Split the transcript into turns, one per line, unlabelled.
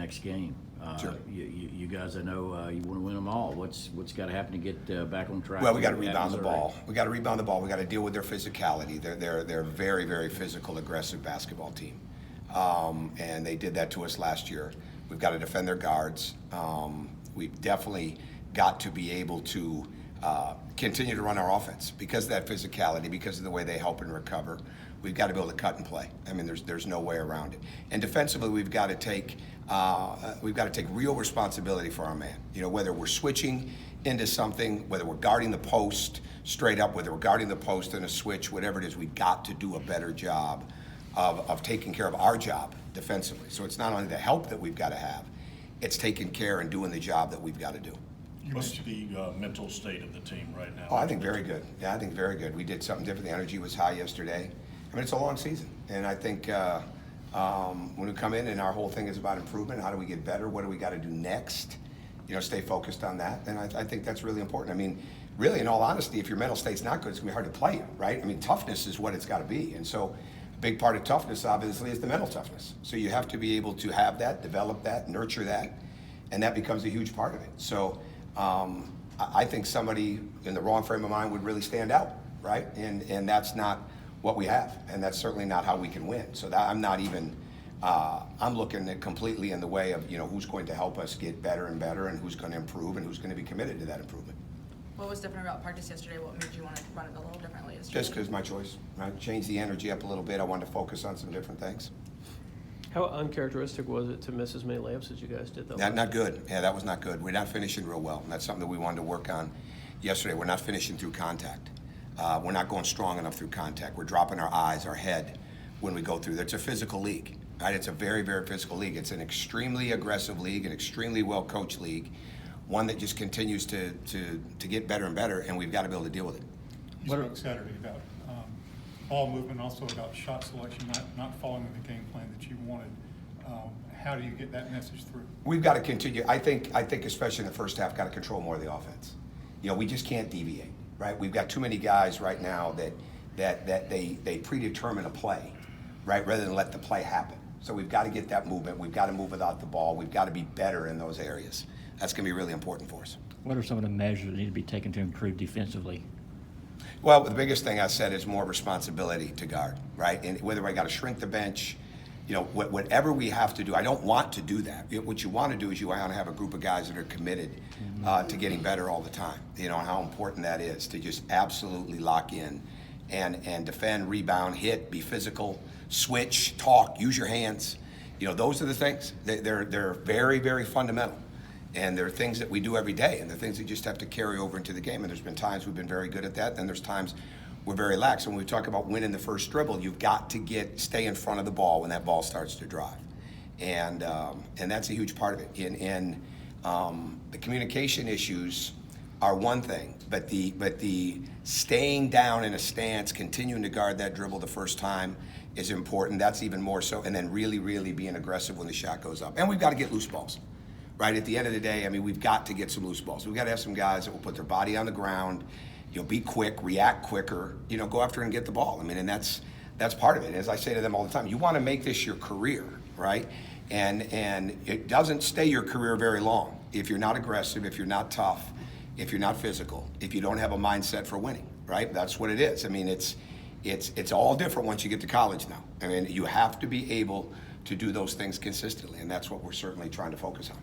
next game.
Sure.
You guys, I know you want to win them all. What's got to happen to get back on track?
Well, we got to rebound the ball. We got to rebound the ball. We got to deal with their physicality. They're a very, very physical, aggressive basketball team, and they did that to us last year. We've got to defend their guards. We've definitely got to be able to continue to run our offense because of that physicality, because of the way they help and recover. We've got to be able to cut and play. I mean, there's no way around it. And defensively, we've got to take real responsibility for our man. You know, whether we're switching into something, whether we're guarding the post straight up, whether we're guarding the post in a switch, whatever it is, we've got to do a better job of taking care of our job defensively. So it's not only the help that we've got to have, it's taking care and doing the job that we've got to do.
What's the mental state of the team right now?
Oh, I think very good. Yeah, I think very good. We did something different. The energy was high yesterday. I mean, it's a long season, and I think when we come in and our whole thing is about improvement, how do we get better? What do we got to do next? You know, stay focused on that, and I think that's really important. I mean, really, in all honesty, if your mental state's not good, it's gonna be hard to play you, right? I mean, toughness is what it's got to be, and so a big part of toughness, obviously, is the mental toughness. So you have to be able to have that, develop that, nurture that, and that becomes a huge part of it. So I think somebody in the wrong frame of mind would really stand out, right? And that's not what we have, and that's certainly not how we can win. So that I'm not even, I'm looking at completely in the way of, you know, who's going to help us get better and better, and who's going to improve, and who's going to be committed to that improvement.
What was different about practice yesterday? What made you want to run it a little differently yesterday?
Just because my choice, right? Change the energy up a little bit. I wanted to focus on some different things.
How uncharacteristic was it to miss as many layups as you guys did, though?
Not good. Yeah, that was not good. We're not finishing real well, and that's something that we wanted to work on yesterday. We're not finishing through contact. We're not going strong enough through contact. We're dropping our eyes, our head when we go through. It's a physical league, right? It's a very, very physical league. It's an extremely aggressive league, an extremely well-coached league, one that just continues to get better and better, and we've got to be able to deal with it.
You spoke Saturday about ball movement, also about shot selection, not following the game plan that you wanted. How do you get that message through? We've
got to continue. I think especially in the first half, got to control more of the offense. You know, we just can't deviate, right? We've got too many guys right now that they predetermine a play, right, rather than let the play happen. So we've got to get that movement. We've got to move without the ball. We've got to be better in those areas. That's going to be really important for us.
What are some of the measures that need to be taken to improve defensively?
Well, the biggest thing I said is more responsibility to guard, right? And whether I got to shrink the bench, you know, whatever we have to do. I don't want to do that. What you want to do is you want to have a group of guys that are committed to getting better all the time. You know, how important that is to just absolutely lock in and defend, rebound, hit, be physical, switch, talk, use your hands. You know, those are the things. They're very, very fundamental. And there are things that we do every day, and they're things that you just have to carry over into the game. And there's been times we've been very good at that, and there's times we're very lax. When we talk about winning the first dribble, you've got to stay in front of the ball when that ball starts to drive, and that's a huge part of it. And the communication issues are one thing, but the staying down in a stance, continuing to guard that dribble the first time is important. That's even more so, and then really, really being aggressive when the shot goes up. And we've got to get loose balls. Right, at the end of the day, I mean, we've got to get some loose balls. We've got to have some guys that will put their body on the ground, you know, be quick, react quicker, you know, go after and get the ball. I mean, and that's part of it. As I say to them all the time, you want to make this your career, right? And it doesn't stay your career very long if you're not aggressive, if you're not tough, if you're not physical, if you don't have a mindset for winning, right? That's what it is. I mean, it's all different once you get to college now. I mean, you have to be able to do those things consistently, and that's what we're certainly trying to focus on.